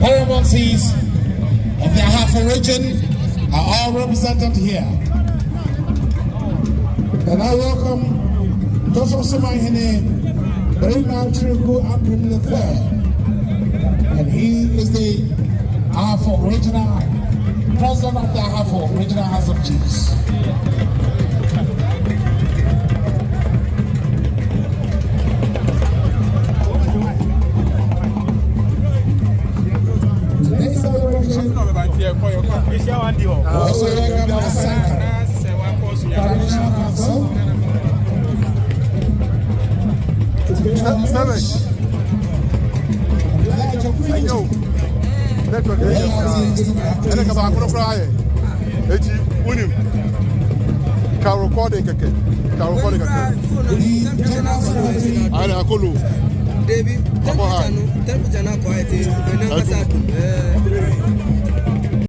paramountcies of the Ahafo region are all represented here. And I welcome Joseph Manhyia, Bernard Trigu Abram III, and he is the Ahafo regional president of the Ahafo regional House of Chiefs. Today's celebration also welcome the Sanka, Traditional Council. David,